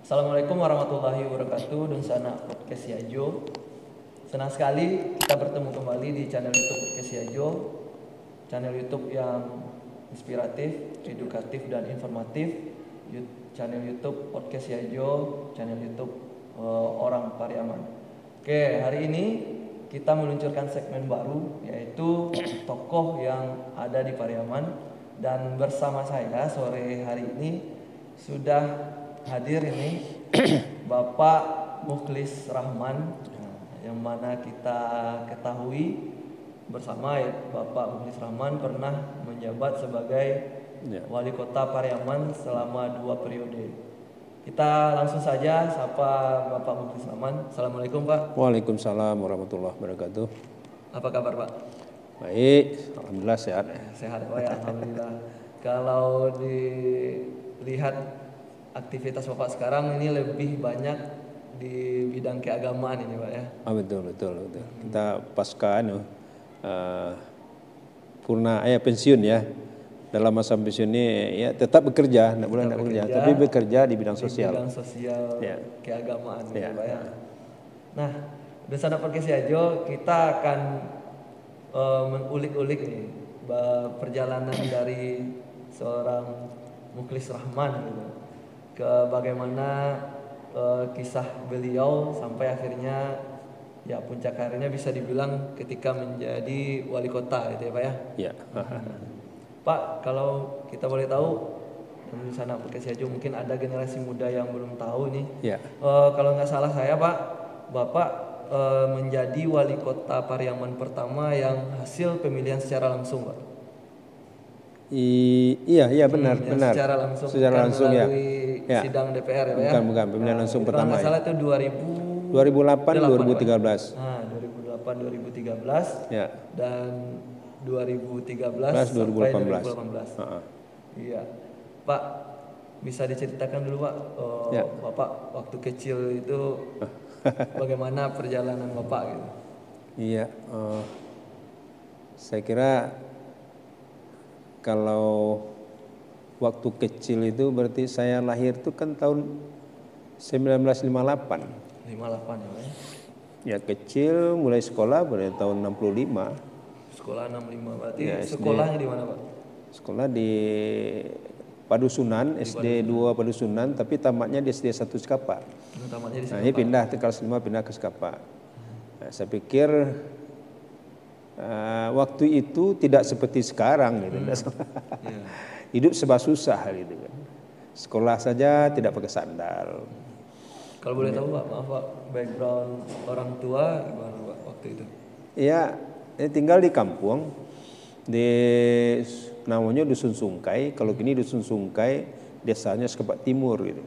Assalamualaikum warahmatullahi wabarakatuh. Dunsana Podcast Yajo. Senang sekali kita bertemu kembali di channel YouTube Podcast Yajo. Channel YouTube yang inspiratif, edukatif dan informatif. Channel YouTube Podcast Yajo, channel YouTube Orang Pariaman. Oke, hari ini kita meluncurkan segmen baru, yaitu tokoh yang ada di Pariaman. Dan bersama saya sore hari ini sudah hadir ini Bapak Mukhlis Rahman, yang mana kita ketahui bersama ya, Bapak Mukhlis Rahman pernah menjabat sebagai Wali Kota Pariaman selama 2 periode. Kita langsung saja sapa Bapak Mukhlis Rahman. Assalamualaikum Pak. Waalaikumsalam warahmatullahi wabarakatuh. Apa kabar Pak? Baik, alhamdulillah sehat. Sehat Pak ya, alhamdulillah. Kalau dilihat aktivitas Bapak sekarang ini lebih banyak di bidang keagamaan ini Pak ya. Betul. Kita pasca pensiun ya. Dalam masa pensiun ini ya tetap bekerja, tidak boleh tidak bekerja, tapi bekerja di bidang sosial. Di bidang sosial ya. Keagamaan ya. Pak ya. Nah, Dunsana Podcast Yajo kita akan mengulik-ulik nih perjalanan dari seorang Mukhlis Rahman gitu, ke bagaimana kisah beliau sampai akhirnya ya puncak karirnya bisa dibilang ketika menjadi wali kota gitu ya Pak ya. Ya. Pak, kalau kita boleh tahu di sana Podcast Yajo, mungkin ada generasi muda yang belum tahu nih. Ya. Kalau nggak salah saya Pak, Bapak menjadi wali kota Pariaman pertama yang hasil pemilihan secara langsung Pak. Iya benar. Secara langsung ya. Sidang DPR ya Pak ya. Bukan pemilihan langsung pertama. Kalau nggak salah itu 2008 2013. Nah, 2008 2013. Ya. Dan 2013 sampai 2018. Iya. Pak, bisa diceritakan dulu Pak, Bapak waktu kecil itu bagaimana perjalanan Bapak gitu? Iya. Saya kira kalau waktu kecil itu berarti saya lahir itu kan tahun 1958. 58 ya Pak? Ya kecil, mulai sekolah pada tahun 65. Sekolah 65 berarti ya, sekolahnya di mana Pak? Sekolah di Padusunan, SD 2 Padusunan, tapi tamatnya di SD 1 Sekapa. Tamatnya di Sekapa. Nah, ini pindah ke kelas 5 pindah ke Sekapa. Nah, saya pikir waktu itu tidak seperti sekarang gitu. Hidup serba susah gitu kan. Sekolah saja tidak pakai sandal. Kalau boleh tahu Pak, maaf Pak, background orang tua gimana Pak waktu itu? Iya, tinggal di kampung, di namanya Dusun Sungkai. Kalau kini Dusun Sungkai, desanya Sekepak Timur gitu.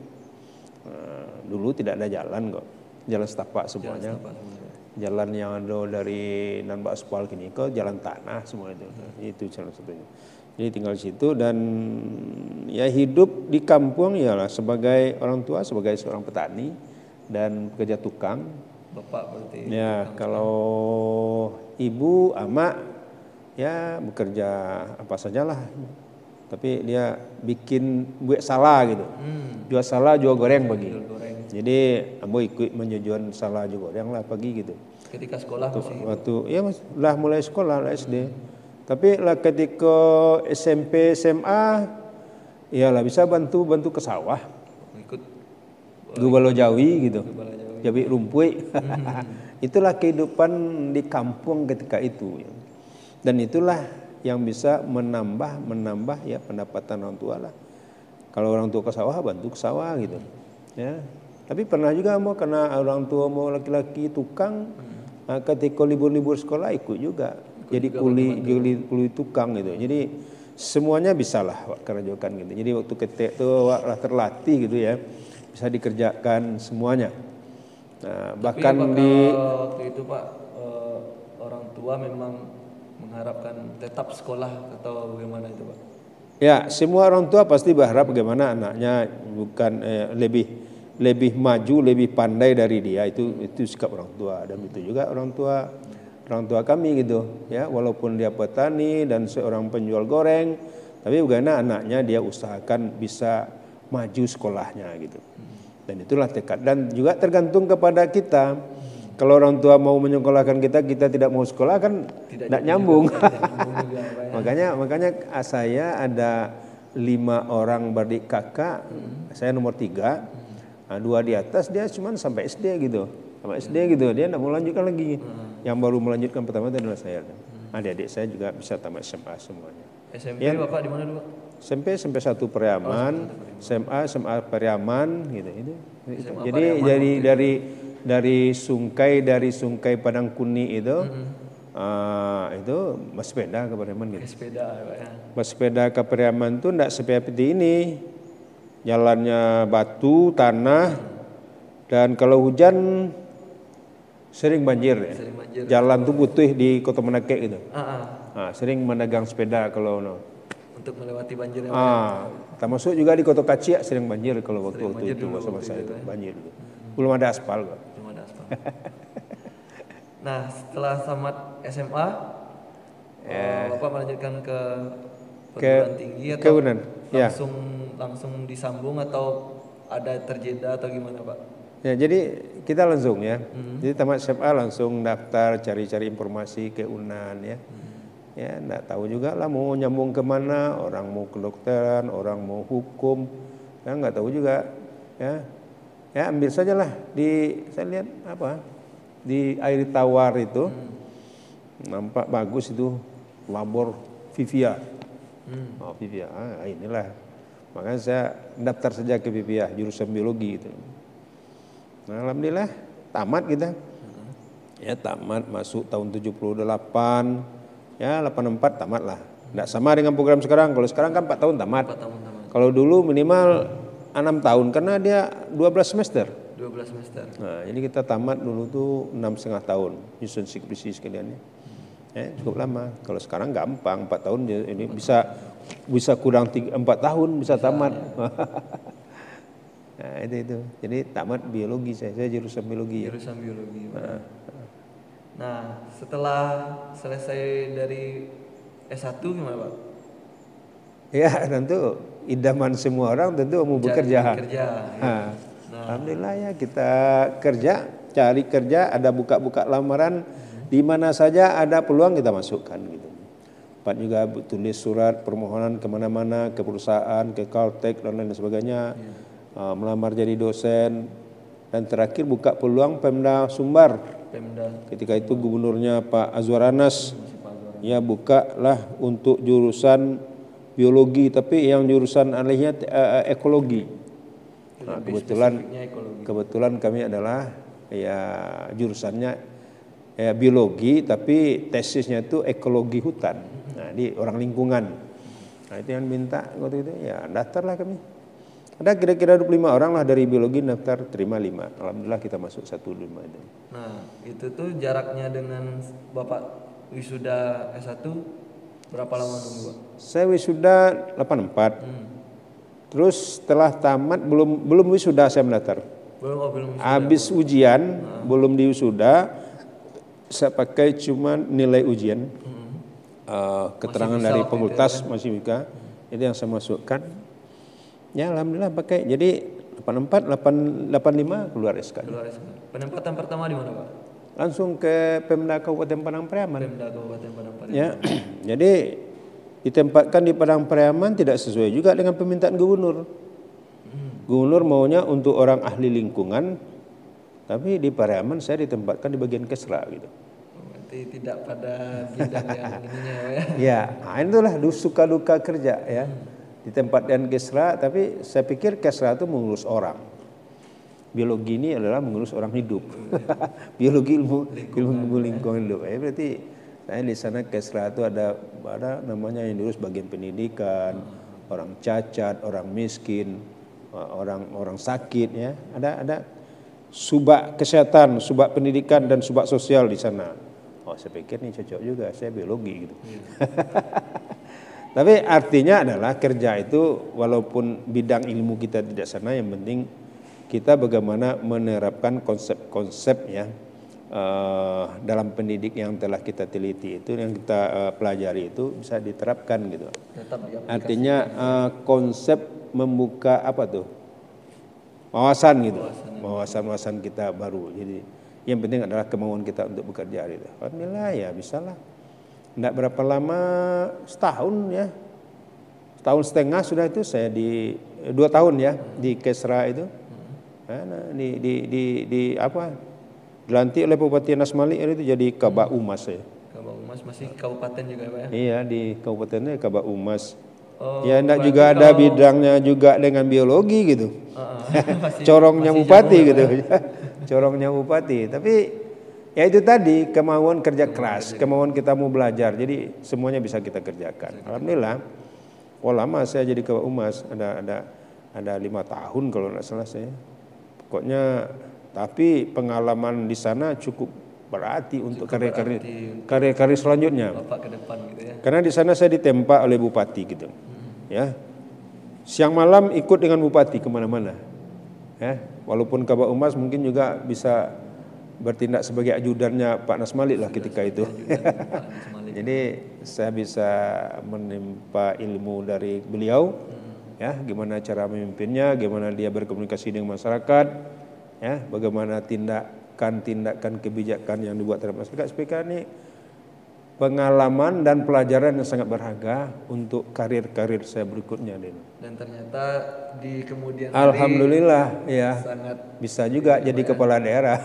Dulu tidak ada jalan kok, jalan setapak semuanya. Jalan yang ada dari Nanba Aspal kini ke jalan tanah semua itu. Itu salah satunya. Jadi tinggal di situ dan ya hidup di kampung ialah sebagai orang tua, sebagai seorang petani dan pekerja tukang. Bapak berarti. Ya, kalau ibu, ama ya bekerja apa sajalah. Tapi dia bikin buat salah gitu. Jual salah, jual goreng pagi. Jadi ambo ikut menjujuan salah jual goreng lah pagi gitu. Ketika sekolah waktu ya lah mulai sekolah lah SD. Tapi lah ketika SMP SMA ya lah bisa bantu ke sawah. Ikut Gubalo Jawi gitu. Jawi rumpui. Itulah kehidupan di kampung ketika itu. Dan itulah yang bisa menambah ya pendapatan orang tua lah. Kalau orang tua ke sawah bantu ke sawah gitu. Ya. Tapi pernah juga mau karena orang tua mau laki-laki tukang, ketika libur-libur sekolah ikut juga. Jadi kuli tukang gitu. Jadi semuanya bisalah kerjakan gitu. Jadi waktu ketik itu terlatih gitu ya. Bisa dikerjakan semuanya. Nah, bahkan waktu itu Pak, orang tua memang mengharapkan tetap sekolah atau bagaimana itu Pak? Ya, semua orang tua pasti berharap bagaimana anaknya bukan lebih maju, lebih pandai dari dia. Itu sikap orang tua dan itu juga orang tua kami gitu ya, walaupun dia petani dan seorang penjual goreng, tapi bagaimana anaknya dia usahakan bisa maju sekolahnya gitu. Dan itulah tekad, dan juga tergantung kepada kita. Kalau orang tua mau menyekolahkan kita, kita tidak mau sekolah kan tidak nyambung. Makanya saya ada 5 orang beradik kakak, saya nomor 3, 2 di atas, dia cuma sampai SD gitu, dia tidak mau lanjutkan lagi. Yang baru melanjutkan pertama itu adalah saya. Adik-adik saya juga bisa tamat SMA semuanya. SMP Bapak di mana dulu? SMP 1 Periaman, SMA Periaman gitu. Jadi dari Sungkai Padang Kuni itu bersepeda ke Periaman gitu. Bersepeda ke Periaman itu tidak seperti ini. Jalannya batu, tanah, dan kalau hujan sering banjir ya. Jalan tuh putih di Kota Manakek gitu. Sering menegang sepeda kalau untuk melewati banjir. Termasuk juga di Kota Kaciak sering banjir kalau waktu itu masa-masa itu banjir. Belum ada aspal kok. Nah, setelah tamat SMA, Bapak melanjutkan ke perguruan tinggi atau langsung disambung atau ada terjeda atau gimana Pak? Ya, jadi kita langsung ya. Jadi tamat SMA langsung daftar cari-cari informasi ke UNAN ya. Ya, enggak tahu juga lah mau nyambung kemana, orang mau kedokteran, orang mau hukum, ya enggak tahu juga ya. Ya ambil sajalah saya lihat di air tawar itu nampak bagus itu labor Vivia. Vivia, inilah. Makanya saya daftar saja ke Vivia jurusan biologi itu. Nah, alhamdulillah tamat kita. Ya tamat masuk tahun 78. Ya 84 tamat lah. Tidak sama dengan program sekarang. Kalau sekarang kan 4 tahun tamat. Kalau dulu minimal 6 tahun karena dia 12 semester. Nah, jadi kita tamat dulu tuh 6,5 tahun. Nyusun skripsi sekalian ya. Cukup lama. Kalau sekarang gampang 4 tahun ini bisa kurang 4 tahun bisa tamat. Nah, itu. Jadi tamat biologi saya jurusan biologi. Nah, setelah selesai dari S1 gimana Pak? Ya tentu idaman semua orang tentu mau bekerja. Alhamdulillah ya kita cari kerja, ada buka-buka lamaran di mana saja ada peluang kita masukkan gitu. Pak juga tulis surat permohonan kemana-mana, ke perusahaan, ke Caltech dan lain sebagainya, melamar jadi dosen, dan terakhir buka peluang Pemda Sumbar. Ketika itu gubernurnya Pak Azwar Anas, ya bukalah untuk jurusan biologi, tapi yang jurusan alihnya ekologi. Nah, kebetulan kami adalah ya jurusannya biologi, tapi tesisnya itu ekologi hutan. Nah, di orang lingkungan. Nah, itu yang minta waktu itu ya daftarlah kami. Ada kira-kira 25 orang lah dari biologi daftar, terima 5. Alhamdulillah kita masuk 1-5 itu. Nah, itu tuh jaraknya dengan Bapak wisuda S1 berapa lama dulu, Pak? Saya wisuda 84. Terus setelah tamat belum wisuda saya mendaftar. Belum wisuda. Habis ujian, belum diwisuda, saya pakai cuma nilai ujian. Keterangan dari fakultas masih bisa. Itu yang saya masukkan. Ya alhamdulillah pakai. Jadi 84, 85 keluar SK. Penempatan pertama di mana Pak? Langsung ke Pemda Kabupaten Padang Pariaman. Ya, jadi ditempatkan di Padang Pariaman tidak sesuai juga dengan permintaan gubernur. Gubernur maunya untuk orang ahli lingkungan, tapi di Pariaman saya ditempatkan di bagian Kesra gitu. Berarti tidak pada bidang yang ininya ya? Ya, itulah suka duka kerja ya. Ditempatkan Kesra, tapi saya pikir Kesra itu mengurus orang. Biologi ini adalah mengurus orang hidup. Biologi ilmu lingkungan hidup. Berarti saya di sana Kesra itu ada namanya yang diurus bagian pendidikan, orang cacat, orang miskin, orang sakit ya. Ada subak kesehatan, subak pendidikan dan subak sosial di sana. Oh, saya pikir ini cocok juga, saya biologi gitu. Tapi artinya adalah kerja itu walaupun bidang ilmu kita tidak sana, yang penting kita bagaimana menerapkan konsep-konsep ya dalam pendidik yang telah kita teliti itu, yang kita pelajari itu bisa diterapkan gitu. Artinya konsep membuka apa tuh? wawasan gitu, wawasan kita baru. Jadi yang penting adalah kemauan kita untuk bekerja gitu. Alhamdulillah ya bisalah. Tidak berapa lama, setahun ya, setahun setengah sudah itu saya 2 tahun ya di Kesra itu, dilantik oleh Bupati Anas Malik itu jadi Kabak Umas ya. Kabak Umas masih kabupaten juga Pak ya? Iya di kabupatennya Kabak Umas. Oh, ya enggak juga ada bidangnya juga dengan biologi gitu. Corongnya bupati gitu. Corongnya bupati. Tapi ya itu tadi kemauan kerja keras, kemauan kita mau belajar. Jadi semuanya bisa kita kerjakan. Alhamdulillah. Lama saya jadi Kabak Umas, ada 5 tahun kalau nggak salah saya. Pokoknya tapi pengalaman di sana cukup berarti untuk karir selanjutnya. Bapak ke depan gitu ya. Karena di sana saya ditempa oleh bupati gitu. Ya. Siang malam ikut dengan bupati kemana-mana. Ya, walaupun Kabak Umas mungkin juga bisa bertindak sebagai ajudannya Pak Anas Malik lah ketika itu. Jadi saya bisa menimpa ilmu dari beliau, ya, gimana cara memimpinnya, gimana dia berkomunikasi dengan masyarakat, ya, bagaimana tindakan kebijakan yang dibuat terhadap masyarakat. SPK ini pengalaman dan pelajaran yang sangat berharga untuk karir saya berikutnya. Dan ternyata di kemudian hari alhamdulillah ya sangat bisa juga jadi kepala daerah.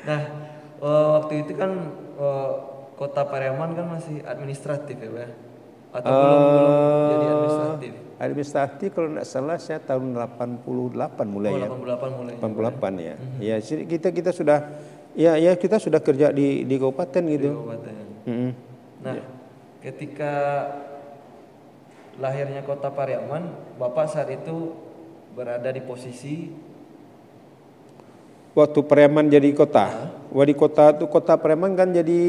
Nah, waktu itu kan Kota Pariaman kan masih administratif ya Pak? Atau belum jadi administratif? Administratif kalau tidak salah saya tahun 88 mulai ya. 88 mulai. 88 ya. Ya kita sudah kita sudah kerja di kabupaten gitu. Di kabupaten. Nah, ketika lahirnya Kota Pariaman, Bapak saat itu berada di posisi waktu Pariaman jadi kota. Di kota itu Kota Pariaman kan jadi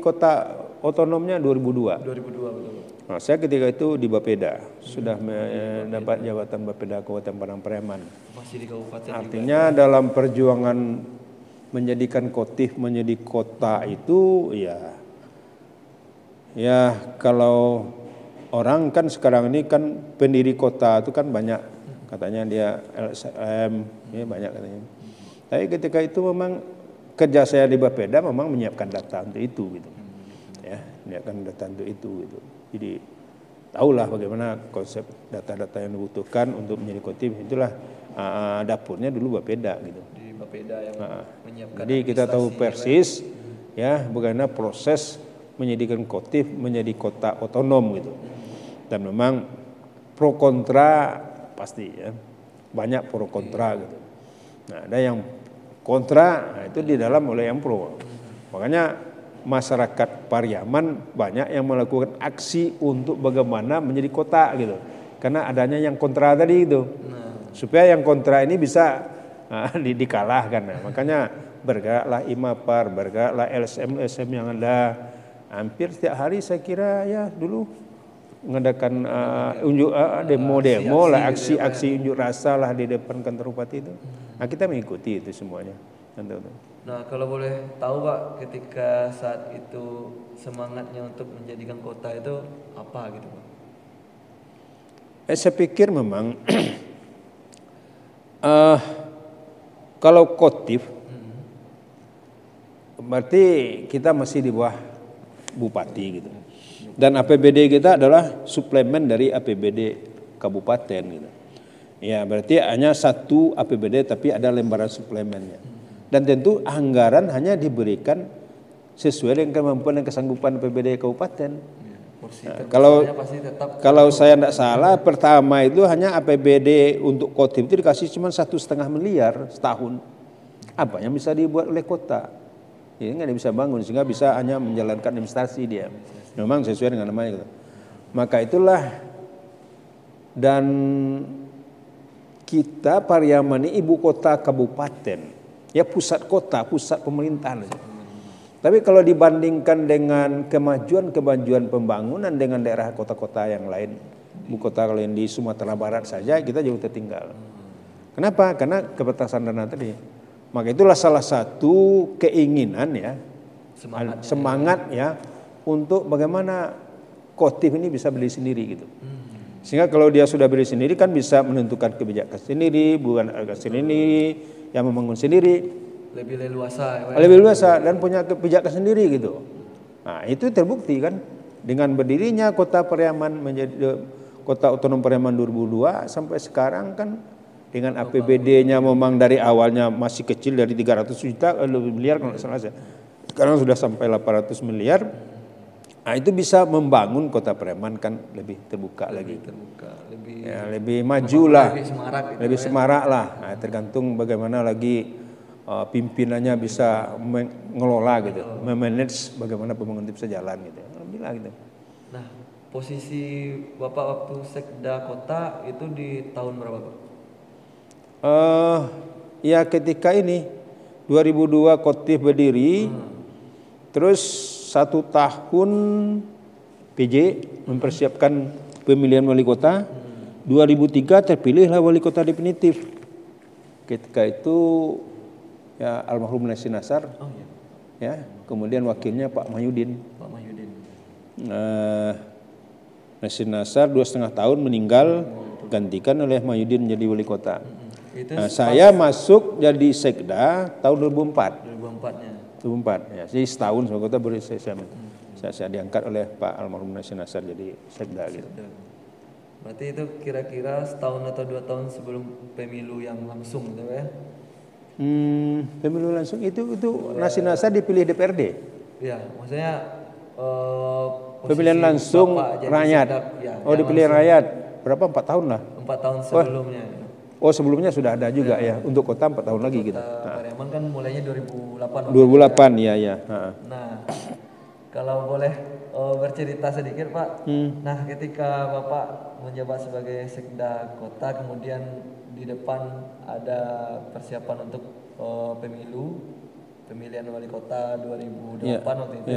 kota otonomnya 2002. 2002 betul. Nah, saya ketika itu di Bapeda, sudah mendapat jabatan Bapeda Kabupaten Padang Pariaman. Masih di kabupaten. Artinya juga. Dalam perjuangan menjadikan Kotif menjadi kota itu ya kalau orang kan sekarang ini kan pendiri kota itu kan banyak, katanya dia LSM, ya banyak katanya. Tapi ketika itu memang kerja saya di Bapeda memang menyiapkan data untuk itu gitu. Ya, menyiapkan data untuk itu gitu. Jadi tahulah bagaimana konsep data-data yang dibutuhkan untuk menjadi Kotif. Itulah dapurnya dulu Bapeda gitu. Di Bapeda yang menyiapkan. Jadi kita tahu persis ya bagaimana proses menjadikan Kotif menjadi kota otonom gitu. Dan memang pro kontra pasti ya. Banyak pro kontra gitu. Nah, ada yang kontra, nah itu di dalam oleh yang pro. Makanya masyarakat Pariaman banyak yang melakukan aksi untuk bagaimana menjadi kota gitu. Karena adanya yang kontra tadi itu. Supaya yang kontra ini bisa dikalahkan. Nah, makanya bergeraklah IMAPAR, bergeraklah LSM yang ada. Hampir setiap hari saya kira ya dulu mengadakan demo-demo lah, aksi unjuk rasa lah di depan kantor bupati itu. Nah, kita mengikuti itu semuanya. Nah, kalau boleh tahu Pak, ketika saat itu semangatnya untuk menjadikan kota itu apa gitu Pak? Saya pikir memang kalau Kotif berarti kita masih di bawah bupati gitu. Dan APBD kita adalah suplemen dari APBD kabupaten gitu. Ya, berarti hanya satu APBD tapi ada lembaran suplemennya. Dan tentu anggaran hanya diberikan sesuai dengan kemampuan dan kesanggupan APBD kabupaten. Nah, kalau saya tidak salah pertama itu hanya APBD untuk Kotif itu dikasih cuma 1,5 miliar setahun. Apa yang bisa dibuat oleh kota? Ini nggak bisa bangun sehingga bisa hanya menjalankan administrasi dia. Memang sesuai dengan namanya gitu. Maka itulah dan kita Pariaman ini ibu kota kabupaten, ya pusat kota, pusat pemerintahan. Tapi kalau dibandingkan dengan kemajuan pembangunan dengan daerah kota-kota yang lain, ibu kota kalau yang di Sumatera Barat saja kita jauh tertinggal. Kenapa? Karena keterbatasan dana tadi. Maka itulah salah satu keinginan ya, semangat ya untuk bagaimana Kotif ini bisa beli sendiri gitu. Sehingga kalau dia sudah berdiri sendiri kan bisa menentukan kebijakan sendiri, bukan agak sendiri, yang membangun sendiri. Lebih leluasa. Lebih luasa dan punya kebijakan sendiri gitu. Nah itu terbukti kan dengan berdirinya Kota Pariaman menjadi Kota Otonom Pariaman 2002 sampai sekarang kan dengan APBD-nya memang dari awalnya masih kecil dari 300 juta miliar kalau nggak salah saya. Sekarang sudah sampai 800 miliar. Nah itu bisa membangun Kota Pariaman kan lebih terbuka lagi. Lebih maju lah. Lebih semarak lah. Nah, tergantung bagaimana lagi pimpinannya bisa mengelola gitu, memanage bagaimana pembangunan itu bisa jalan gitu. Alhamdulillah gitu. Nah, posisi Bapak waktu Sekda Kota itu di tahun berapa, Pak? Ya ketika ini 2002 Kotif berdiri, terus 1 tahun PJ mempersiapkan pemilihan wali kota. 2003 terpilihlah wali kota definitif. Ketika itu ya almarhum Nasi Nasar, ya kemudian wakilnya Pak Mahyudin. Nasi Nasar 2,5 tahun meninggal, gantikan oleh Mahyudin menjadi wali kota. Saya masuk jadi sekda tahun 2004 ya, jadi setahun sebagai kota baru saya diangkat oleh Pak almarhum Nasi Nasar jadi sekda gitu. Berarti itu kira-kira setahun atau 2 tahun sebelum pemilu yang langsung gitu ya? Pemilu langsung itu Nasi Nasar dipilih DPRD. Iya, maksudnya pemilihan langsung rakyat. Dipilih rakyat. Berapa 4 tahun lah? 4 tahun sebelumnya. Sebelumnya sudah ada juga ya. Untuk kota 4 tahun lagi gitu. Pariaman kan mulainya 2008. 2008 ya. Nah, kalau boleh bercerita sedikit Pak. Nah, ketika Bapak menjabat sebagai Sekda Kota, kemudian di depan ada persiapan untuk pemilihan wali kota 2008 waktu itu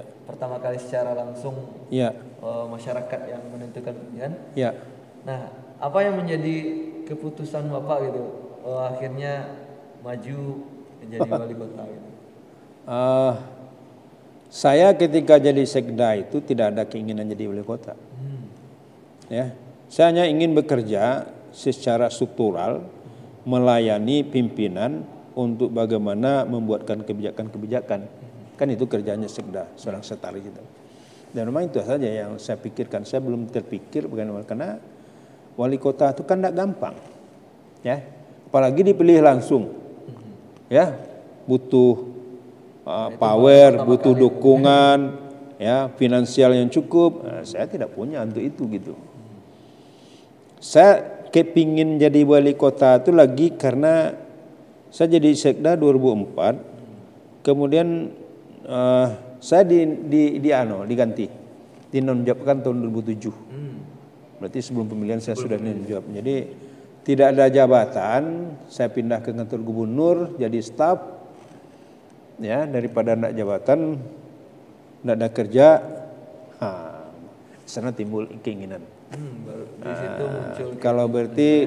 ya. Pertama kali secara langsung masyarakat yang menentukan pilihan. Nah, apa yang menjadi keputusan Bapak gitu akhirnya maju menjadi wali kota gitu? Saya ketika jadi sekda itu tidak ada keinginan jadi wali kota. Ya, saya hanya ingin bekerja secara struktural melayani pimpinan untuk bagaimana membuatkan kebijakan-kebijakan. Kan itu kerjanya sekda, seorang sekretaris itu. Dan memang itu saja yang saya pikirkan. Saya belum terpikir bagaimana, karena wali kota itu kan tidak gampang. Ya, apalagi dipilih langsung. Ya, butuh power, butuh dukungan, ya, finansial yang cukup. Nah, saya tidak punya untuk itu gitu. Saya kepingin jadi wali kota itu lagi karena saya jadi sekda 2004, kemudian saya diganti, dinonjabkan tahun 2007. Berarti sebelum pemilihan saya sudah dinonjab. Jadi tidak ada jabatan, saya pindah ke kantor gubernur jadi staf. Ya, daripada tidak jabatan, tidak ada kerja, sana timbul keinginan. Di situ muncul kalau berarti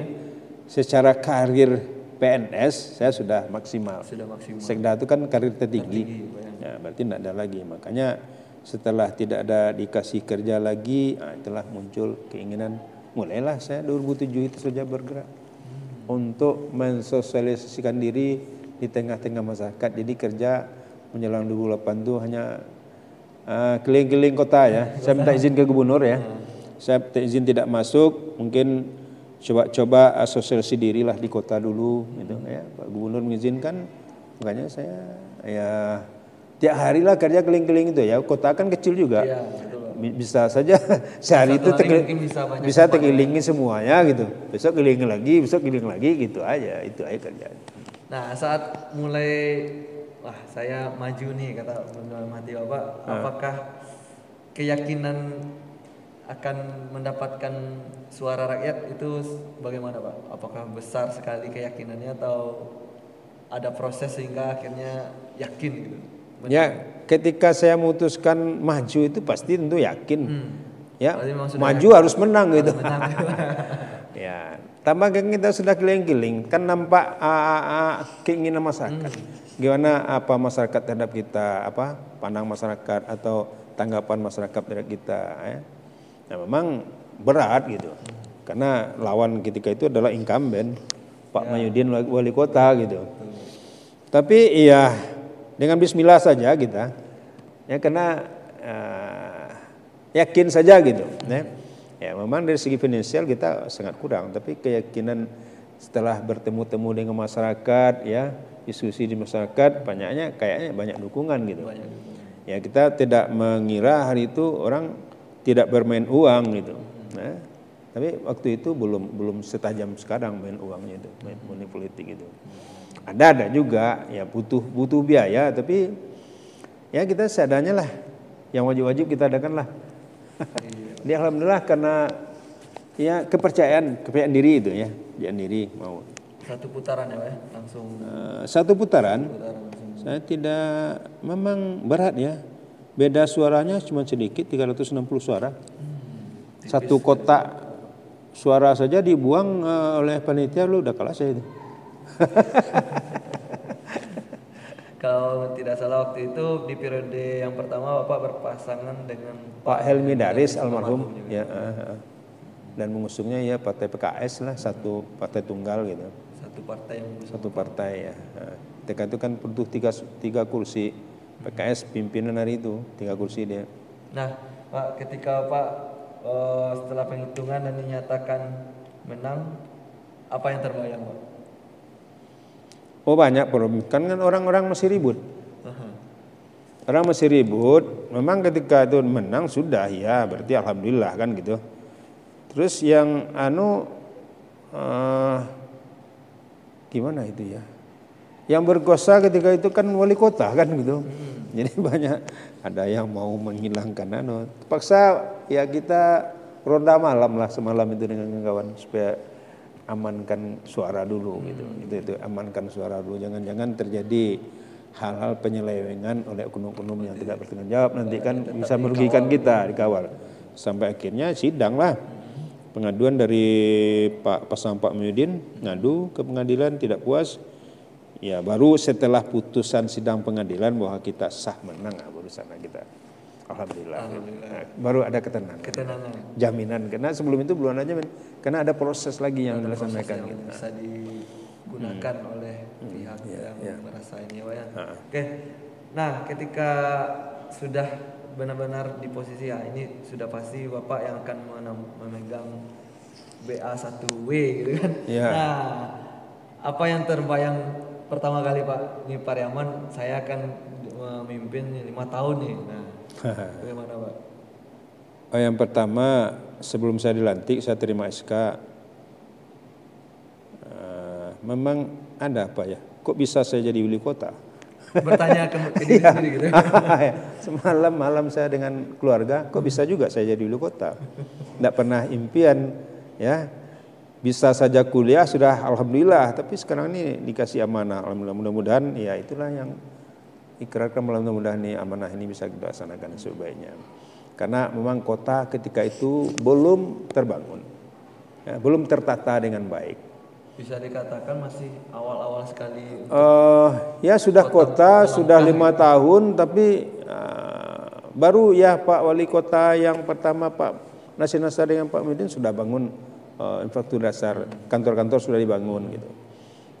secara karir PNS saya sudah maksimal. Sekda itu kan karir tertinggi. Ya, berarti tidak ada lagi. Makanya setelah tidak ada dikasih kerja lagi, itulah muncul keinginan. Mulailah saya 2007 itu saja bergerak untuk mensosialisasikan diri di tengah-tengah masyarakat. Jadi kerja menjelang 2008 itu hanya keliling-keliling kota ya. Saya minta izin ke gubernur ya. Saya minta izin tidak masuk, mungkin coba-coba asosiasi dirilah di kota dulu gitu ya. Pak Gubernur mengizinkan, makanya saya ya tiap hari lah kerja keliling-keliling itu ya. Kota kan kecil juga. Bisa saja sehari itu bisa terkelilingi semuanya gitu. Besok keliling lagi, besok keliling lagi gitu aja. Itu aja kerjaan. Nah, saat mulai saya maju nih kata dalam hati Bapak, apakah keyakinan akan mendapatkan suara rakyat itu bagaimana Pak? Apakah besar sekali keyakinannya atau ada proses sehingga akhirnya yakin gitu? Ya, ketika saya memutuskan maju itu pasti tentu yakin. Ya, maju harus menang gitu. Ya, tambah kita sudah keliling-keliling kan nampak keinginan masyarakat. Gimana masyarakat terhadap kita, pandang masyarakat atau tanggapan masyarakat terhadap kita ya. Nah, memang berat gitu. Karena lawan ketika itu adalah incumbent Pak Mahyudin wali kota gitu. Tapi iya dengan bismillah saja kita. Ya karena yakin saja gitu. Ya memang dari segi finansial kita sangat kurang, tapi keyakinan setelah bertemu-temu dengan masyarakat, ya diskusi di masyarakat, kayaknya banyak dukungan gitu. Ya kita tidak mengira hari itu orang tidak bermain uang gitu. Nah, tapi waktu itu belum setajam sekarang main uangnya itu, main money politik itu. Ada juga ya butuh biaya, tapi ya kita seadanya lah. Yang wajib-wajib kita adakan lah. Dia alhamdulillah karena ya kepercayaan diri itu ya, kepercayaan diri mau. Satu putaran ya Pak ya, langsung. Satu putaran saya tidak, memang berat ya. Beda suaranya cuma sedikit, 360 suara. Satu kotak suara saja dibuang oleh panitia, lu udah kalah saya itu. Kalau tidak salah waktu itu di periode yang pertama Bapak berpasangan dengan Pak Helmi Daris almarhum ya, dan mengusungnya ya partai PKS lah, satu partai tunggal gitu. Satu partai ya. Ketika itu kan butuh tiga kursi PKS pimpinan hari itu, 3 kursi dia. Nah Pak, ketika Pak setelah penghitungan dan dinyatakan menang, apa yang terbayang Pak? Oh banyak problem, kan orang-orang masih ribut. Orang masih ribut, memang ketika itu menang sudah ya, berarti alhamdulillah kan gitu. Terus yang gimana itu ya? Yang berkuasa ketika itu kan wali kota kan gitu. Jadi banyak ada yang mau menghilangkan Terpaksa ya kita ronda malam lah semalam itu dengan kawan supaya amankan suara dulu gitu. Itu amankan suara dulu, jangan-jangan terjadi hal-hal penyelewengan oleh oknum-oknum yang tidak bertanggung jawab, nanti kan bisa merugikan kita, dikawal. Sampai akhirnya sidang lah. Pengaduan dari pasangan Pak Mahyudin ngadu ke pengadilan, tidak puas. Ya baru setelah putusan sidang pengadilan bahwa kita sah menang, baru sana kita alhamdulillah. Nah, baru ada ketenangan. Jaminan, karena sebelum itu belum aja karena ada proses lagi yang dilaksanakan gitu. Bisa digunakan oleh pihak yang merasa ini ya. Oke. Nah, ketika sudah benar-benar di posisi ini sudah pasti Bapak yang akan memegang BA1W gitu kan. Ya. Nah, apa yang terbayang pertama kali Pak, ini Pariaman saya akan memimpin 5 tahun nih. Nah, bagaimana Pak? Yang pertama sebelum saya dilantik saya terima SK. Memang ada apa ya? Kok bisa saya jadi wali kota? Bertanya ke diri sendiri gitu. Malam saya dengan keluarga, kok bisa juga saya jadi wali kota? Tidak pernah impian ya. Bisa saja kuliah sudah alhamdulillah, tapi sekarang ini dikasih amanah. Alhamdulillah, mudah-mudahan ya itulah yang ikrarkan, mudah-mudahan ini amanah ini bisa kita laksanakan sebaiknya. Karena memang kota ketika itu belum terbangun, ya, belum tertata dengan baik. Bisa dikatakan masih awal-awal sekali. Ya sudah kota sudah 5 tahun, tapi baru ya Pak Wali Kota yang pertama Pak Nasir Nasar dengan Pak Mahyudin sudah bangun infrastruktur dasar, kantor-kantor sudah dibangun gitu.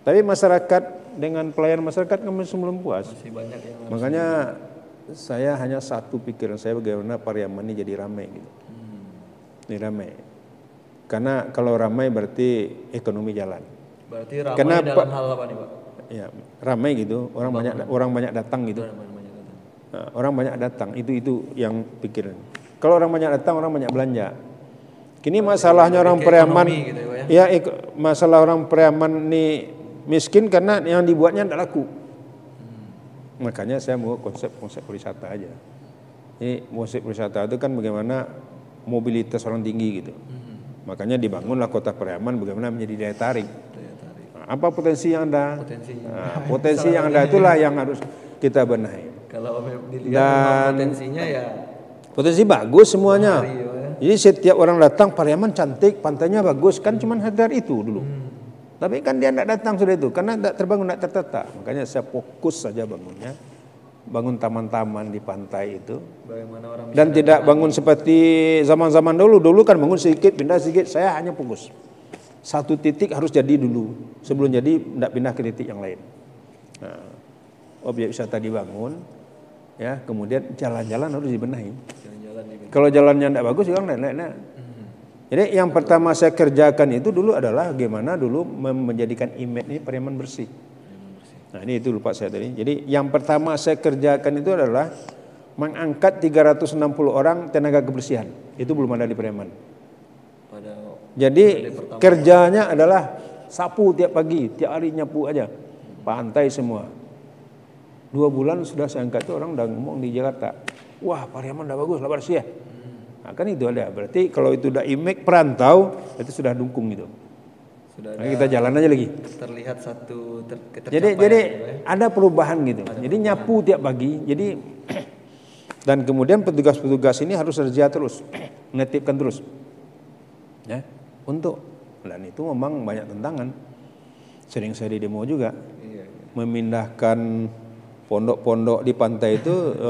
Tapi masyarakat dengan pelayanan masyarakat kan masih belum puas. Masih banyak yang makanya saya hanya satu pikiran saya, bagaimana Pariaman ini jadi ramai gitu. Ini ramai. Karena kalau ramai berarti ekonomi jalan. Berarti ramai dalam hal apa nih Pak? Ya, ramai gitu, orang banyak datang gitu. Orang banyak datang, itu yang pikiran. Kalau orang banyak datang, orang banyak belanja. Kini masalahnya orang Pariaman, gitu ya, masalah orang Pariaman ini miskin karena yang dibuatnya tidak laku. Makanya saya mau konsep wisata aja. Ini konsep wisata itu kan bagaimana mobilitas orang tinggi gitu. Makanya dibangunlah kota Pariaman bagaimana menjadi daya tarik. Nah, apa potensi yang ada? Potensi yang ada itulah yang harus kita benahi. Kalau dilihat potensinya ya. Potensi bagus semuanya. Jadi setiap orang datang Pariaman cantik, pantainya bagus, kan cuma sadar itu dulu. Tapi kan dia tidak datang sudah itu, karena tidak terbangun, tidak tertata. Makanya saya fokus saja bangunnya bangun taman-taman di pantai itu. Bagaimana orang bisa Dan tidak bangun seperti zaman-zaman dulu. Dulu kan bangun sedikit, pindah sedikit. Saya hanya fokus. Satu titik harus jadi dulu. Sebelum jadi tidak pindah ke titik yang lain. Nah, objek wisata dibangun, ya, kemudian jalan-jalan harus dibenahi. Kalau jalannya tidak bagus, juga naik. Jadi yang pertama saya kerjakan itu dulu adalah bagaimana dulu menjadikan image ini Pariaman bersih. Nah ini itu lupa saya tadi. Jadi yang pertama saya kerjakan itu adalah mengangkat 360 orang tenaga kebersihan. Itu belum ada di Pariaman. Jadi kerjanya adalah sapu tiap pagi, tiap hari nyapu aja. Pantai semua. 2 bulan sudah saya angkat itu orang udah ngomong di Jakarta. Wah Pariaman udah bagus, lah bersih ya. Nah, kan itu ada. Berarti kalau itu udah image perantau, itu sudah dukung gitu. Sudah nah, kita jalan aja lagi. Terlihat satu jadi ada perubahan gitu. Jadi nyapu tiap pagi. Jadi dan kemudian petugas-petugas ini harus kerja terus, menetipkan terus. Ya, untuk dan itu memang banyak tantangan. Sering saya di demo juga. Memindahkan pondok-pondok di pantai itu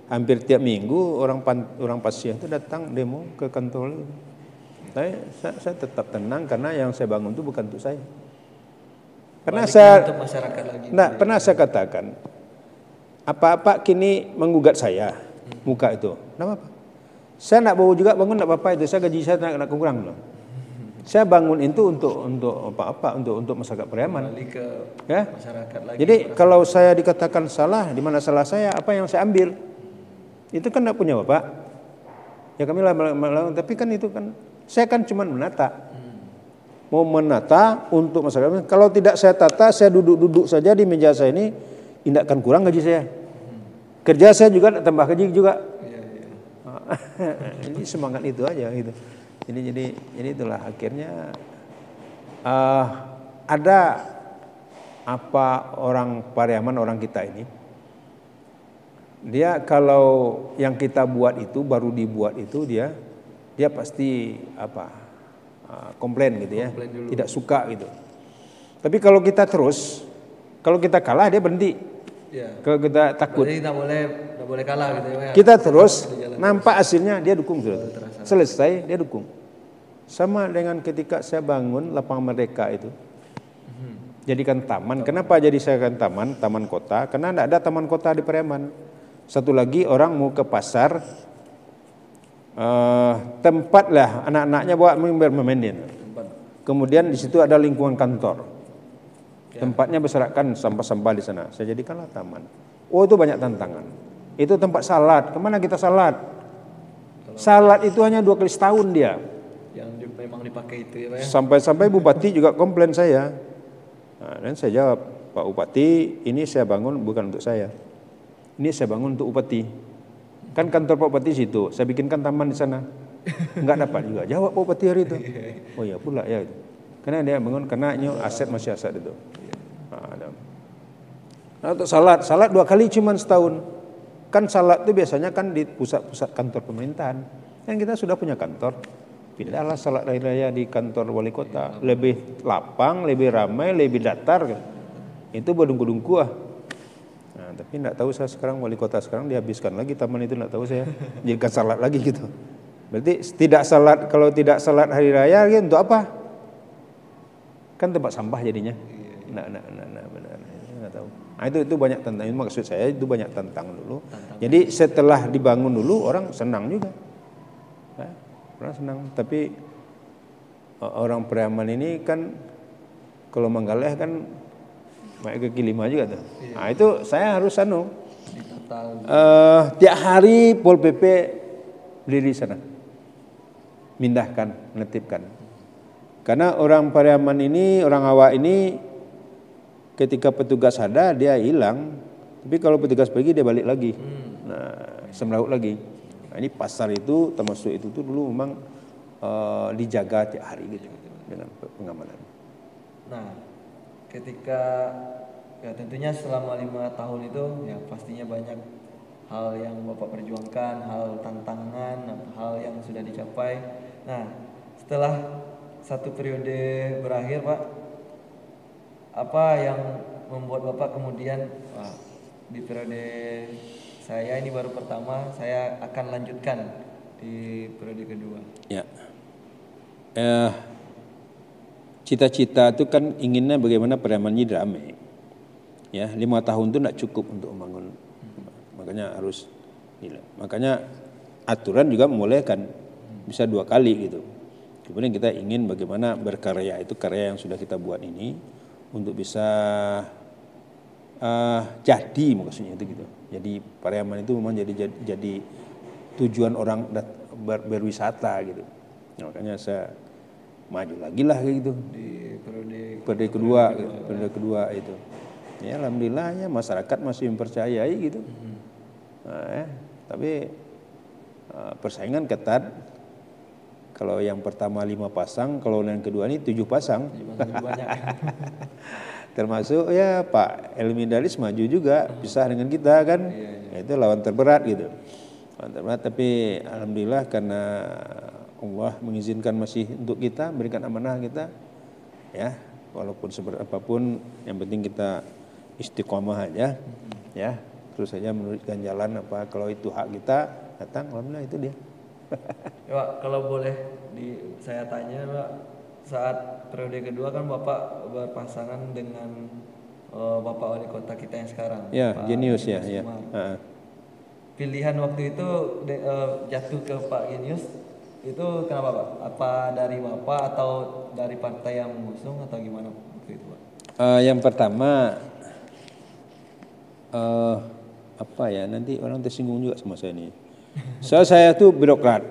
hampir tiap minggu orang pasien itu datang demo ke kantor. Saya tetap tenang karena yang saya bangun itu bukan untuk saya. Karena pernah saya katakan apa-apa kini menggugat saya muka itu. Kenapa? Saya nak bawa juga bangun tidak apa-apa itu. Saya gaji saya nak kurang loh. Saya bangun itu untuk apa-apa untuk masyarakat Pariaman. Ya. Jadi kalau saya dikatakan salah, di mana salah saya? Apa yang saya ambil? Itu kan tidak punya bapak. Ya kami lah, tapi kan itu kan saya kan cuma menata. Mau menata untuk masyarakat. Kalau tidak saya tata, saya duduk-duduk saja di meja saya ini, tidak akan kurang gaji saya. Kerja saya juga tambah gaji juga. Ini semangat itu aja gitu. Jadi itulah akhirnya ada apa orang Pariaman, orang kita ini. Dia kalau yang kita buat itu baru dibuat itu dia pasti komplain gitu ya, tidak suka gitu. Tapi kalau kita terus, kalau kita kalah dia berhenti. Ya. Kalau kita takut, tidak boleh kalah gitu ya. Kita terus nampak hasilnya dia dukung sudah. Selesai dia dukung. Sama dengan ketika saya bangun lapangan Merdeka itu, jadikan taman. Kenapa jadi saya kan taman kota? Karena tidak ada taman kota di Pariaman. Satu lagi orang mau ke pasar. Tempat lah anak-anaknya buat bermain. Kemudian di situ ada lingkungan kantor. Tempatnya berserakan sampah-sampah di sana. Saya jadikanlah taman. Oh itu banyak tantangan. Itu tempat salat. Kemana kita salat? Salat itu hanya 2 kali setahun dia. Yang memang dipakai itu ya Pak ya. Sampai-sampai Bupati juga komplain saya. Nah, dan saya jawab, Pak Bupati, ini saya bangun bukan untuk saya. Ini saya bangun untuk Bupati. Kan kantor Pak Bupati situ, saya bikinkan taman di sana. Enggak dapat juga. Jawab Pak Bupati hari itu. Oh iya pula ya itu. Karena dia bangun karena aset masih aset itu. Nah, untuk salat 2 kali cuma setahun. Kan salat itu biasanya kan di pusat-pusat kantor pemerintahan. Yang kita sudah punya kantor. Pindahlah salat hari raya di kantor wali kota. Lebih lapang, lebih ramai, lebih datar. Itu berdungku-dungku ah. Nah, tapi tidak tahu saya sekarang wali kota sekarang dihabiskan lagi taman itu, tidak tahu saya. Jadikan salat lagi gitu. Berarti kalau tidak salat hari raya gitu, untuk apa? Kan tempat sampah jadinya. Benar. Nggak tahu. Nah itu banyak tantangan. Maksud saya itu banyak tantangan dulu. Jadi setelah dibangun dulu orang senang juga. Orang senang. Tapi orang Pariaman ini kan kalau Manggaleh kan naik kaki 5 juga tuh. Nah itu saya harus tiap hari Pol PP berdiri sana, mindahkan, menetipkan. Karena orang Pariaman ini, orang awak ini, ketika petugas ada dia hilang, tapi kalau petugas pergi dia balik lagi. Nah, semeraut lagi. Nah, ini pasar itu termasuk itu tuh dulu memang dijaga tiap hari gitu dengan pengamanan. Nah, ketika ya tentunya selama 5 tahun itu ya pastinya banyak hal yang Bapak perjuangkan, hal tantangan, hal yang sudah dicapai. Nah, setelah 1 periode berakhir Pak, apa yang membuat Bapak kemudian di periode saya ini baru pertama, saya akan lanjutkan di periode kedua. Ya. Cita-cita itu kan inginnya bagaimana Pariaman ini damai. Ya, 5 tahun itu tidak cukup untuk membangun. Makanya harus gila. Makanya aturan juga membolehkan bisa 2 kali gitu. Kemudian kita ingin bagaimana berkarya, itu karya yang sudah kita buat ini untuk bisa jadi maksudnya itu gitu. Jadi Pariaman itu memang jadi tujuan orang berwisata gitu. Nah, makanya saya maju lagi lah kayak gitu Di periode kedua itu. Ya alhamdulillah ya masyarakat masih mempercayai gitu. Nah, tapi persaingan ketat. Kalau yang pertama 5 pasang, kalau yang kedua ini 7 pasang. banyak. Termasuk ya Pak Elmindalis maju juga pisah dengan kita kan. Ya, itu lawan terberat gitu. Lawan terberat, tapi alhamdulillah karena Allah mengizinkan masih untuk kita berikan amanah kita ya, walaupun seperti apapun yang penting kita istiqomah aja ya, terus saja menurutkan jalan apa, kalau itu hak kita datang alhamdulillah itu dia. Ya, Pak, kalau boleh saya tanya, Pak, saat periode kedua kan Bapak berpasangan dengan Bapak Wali Kota kita yang sekarang, Ya, Pak Jenius ya. Umar. Pilihan waktu itu jatuh ke Pak Genius itu kenapa, Pak? Apa dari Bapak atau dari partai yang mengusung atau gimana waktu itu, Pak? Yang pertama apa ya, nanti orang tersinggung juga sama saya ini. Saya tuh birokrat.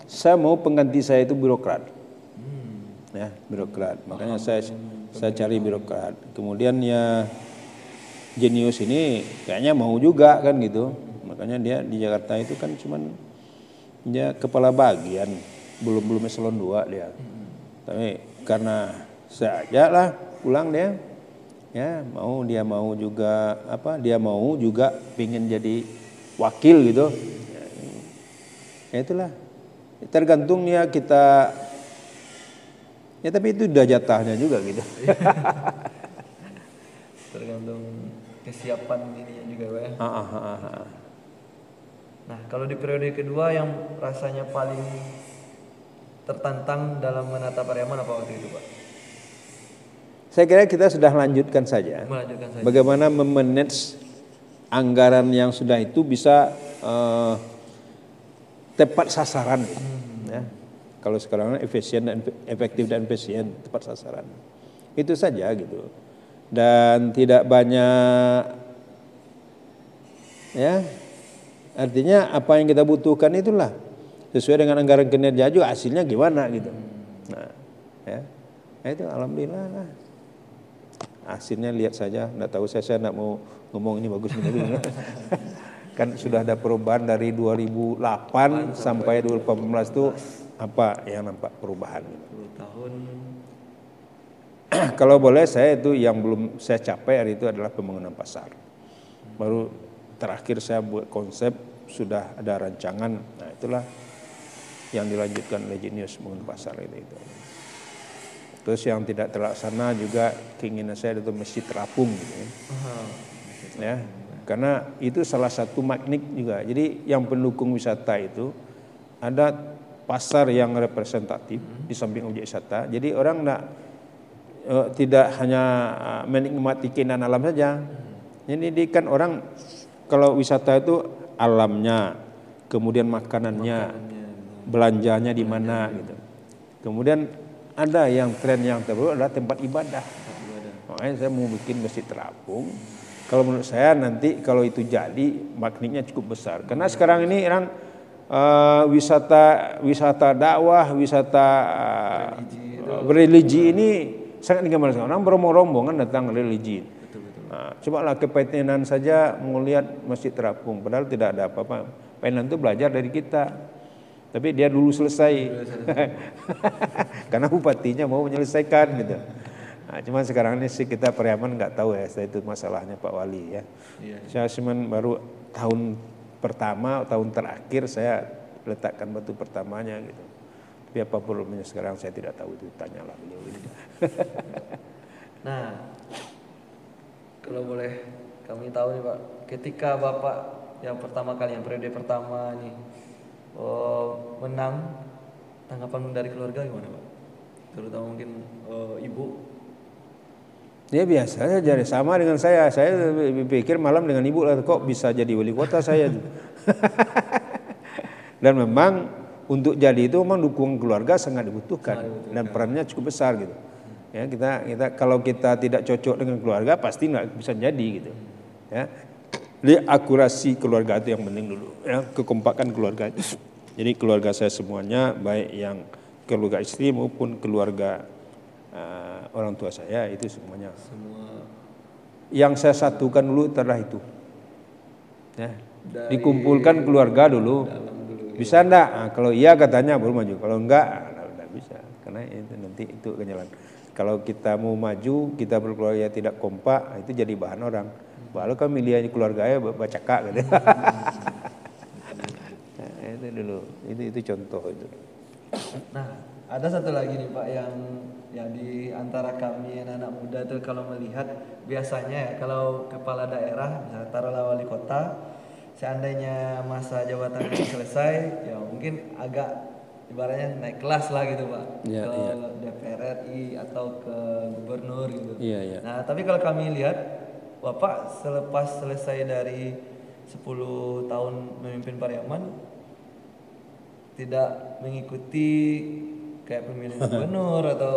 Saya mau pengganti saya itu birokrat. Ya, birokrat. Makanya saya cari birokrat. Kemudian ya Jenius ini kayaknya mau juga kan gitu. Makanya dia di Jakarta itu kan cuman dia kepala bagian, belum eselon 2 dia. Tapi karena saya ajak lah pulang dia. Ya, dia mau juga pengen jadi wakil gitu. Ya itulah. Tergantung ya kita. Ya tapi itu udah jatahnya juga gitu. Tergantung kesiapan ininya juga, Pak ya. Nah, kalau di periode kedua yang rasanya paling tertantang dalam menata Pariaman apa waktu itu, Pak? Saya kira kita sudah lanjutkan saja. Bagaimana memanage anggaran yang sudah itu bisa tepat sasaran. Ya. Kalau sekarang efektif dan efisien, tepat sasaran. Itu saja gitu. Dan tidak banyak ya. Artinya apa yang kita butuhkan itulah sesuai dengan anggaran kinerja juga hasilnya gimana gitu. Nah, ya. Nah, itu alhamdulillah lah. Hasilnya lihat saja, enggak tahu saya enggak mau ngomong ini bagus ini. Kan sudah ada perubahan dari 2008 sampai 2018 itu apa yang nampak perubahan 10 tahun. Kalau boleh saya itu yang belum saya capai hari itu adalah pembangunan pasar. Baru terakhir saya buat konsep, sudah ada rancangan. Nah, itulah yang dilanjutkan oleh Jenius membangun pasar itu. Terus yang tidak terlaksana juga keinginan saya itu masjid terapung gitu ya. Karena itu salah satu magnet juga. Jadi yang pendukung wisata itu ada pasar yang representatif di samping objek wisata. Jadi orang tidak hanya menikmati keindahan alam saja. Jadi kan orang kalau wisata itu alamnya, kemudian makanannya, belanjanya di mana gitu. Kemudian ada yang tren yang terbaru adalah tempat ibadah. Makanya saya mau bikin masjid terapung. Kalau menurut saya nanti kalau itu jadi magnetnya cukup besar. Karena sekarang ini orang wisata dakwah, wisata religi ini sangat digemari. Orang berombong-rombongan datang religi. Nah, cobalah ke Paitenan saja melihat masjid terapung, padahal tidak ada apa-apa. Paitenan itu belajar dari kita, tapi dia dulu selesai. Karena bupatinya mau menyelesaikan gitu. Nah, cuman sekarang ini sih kita Pariaman nggak tahu ya, itu masalahnya Pak Wali ya. Saya cuman baru tahun pertama, tahun terakhir saya letakkan batu pertamanya gitu. Tapi apa problemnya sekarang saya tidak tahu, itu tanyalah beliau gitu. Nah, kalau boleh kami tahu nih Pak, ketika Bapak yang pertama kali, yang periode pertama nih menang, tanggapan dari keluarga gimana Pak? Terutama mungkin ibu. Ya biasa jadi sama dengan saya pikir malam dengan ibu lah, kok bisa jadi wali kota saya. Dan memang untuk jadi itu memang dukungan keluarga sangat dibutuhkan dan perannya cukup besar gitu. Ya kita kalau kita tidak cocok dengan keluarga pasti nggak bisa jadi gitu. Ya, jadi akurasi keluarga itu yang penting dulu. Ya, kekompakan keluarga. Jadi keluarga saya semuanya baik yang keluarga istri maupun keluarga orang tua saya itu semuanya. Yang saya satukan dulu adalah itu. Ya, dikumpulkan keluarga dulu. Bisa enggak? Nah, kalau iya katanya baru maju. Kalau enggak bisa. Karena itu nanti itu kenyalan. Kalau kita mau maju, kita berkeluarga tidak kompak, itu jadi bahan orang. Baru kami lihat keluarganya baca kak gitu. Nah, itu dulu. Itu contoh itu. Nah, ada satu lagi nih Pak yang ya di antara kami anak muda tuh kalau melihat biasanya ya kalau kepala daerah, misalnya taruhlah wali kota, seandainya masa jabatannya selesai, ya mungkin agak ibaratnya naik kelas lah gitu Pak, ke DPR RI atau ke gubernur gitu. Nah, tapi kalau kami lihat Bapak selepas selesai dari 10 tahun memimpin Pariaman tidak mengikuti kayak pemilihan gubernur atau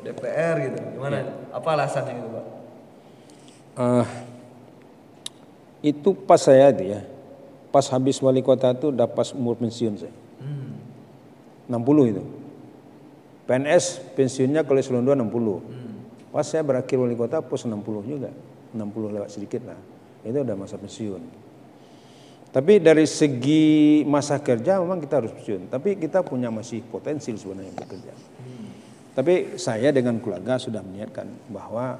DPR gitu. Gimana? Apa alasannya gitu Pak? Itu pas saya itu ya. Pas habis wali kota itu udah pas umur pensiun saya. 60 itu. PNS pensiunnya kalau eselon 2 60. Pas saya berakhir wali kota pos 60 juga. 60 lewat sedikit lah. Itu udah masa pensiun. Tapi dari segi masa kerja memang kita harus pensiun. Tapi kita punya masih potensi sebenarnya bekerja. Tapi saya dengan keluarga sudah meniatkan bahwa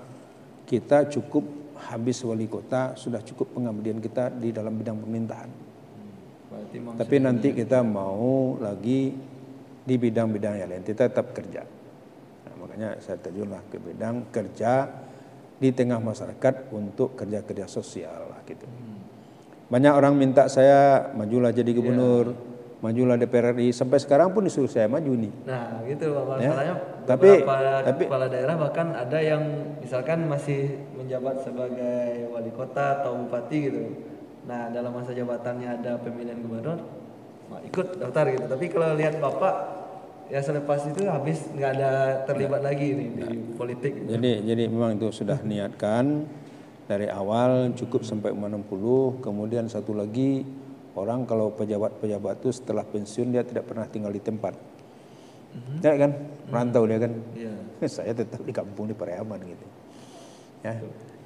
kita cukup habis wali kota, sudah cukup pengabdian kita di dalam bidang pemerintahan. Tapi nanti kita mau lagi di bidang-bidang yang lain, kita tetap kerja. Nah, makanya saya terjunlah ke bidang kerja di tengah masyarakat untuk kerja-kerja sosial lah gitu. Banyak orang minta saya majulah jadi gubernur, majulah DPR RI, sampai sekarang pun disuruh saya maju nih. Nah gitu Pak, masalahnya beberapa kepala daerah bahkan ada yang misalkan masih menjabat sebagai wali kota atau bupati gitu. Nah dalam masa jabatannya ada pemilihan gubernur, ikut daftar gitu. Tapi kalau lihat Bapak ya selepas itu habis nggak ada terlibat lagi nih di politik. Gitu. Jadi memang itu sudah niatkan dari awal cukup sampai umur 60. Kemudian satu lagi, orang kalau pejabat itu setelah pensiun dia tidak pernah tinggal di tempat. Ya kan? Merantau dia kan. Saya tetap di kampung di Pariaman gitu. Ya.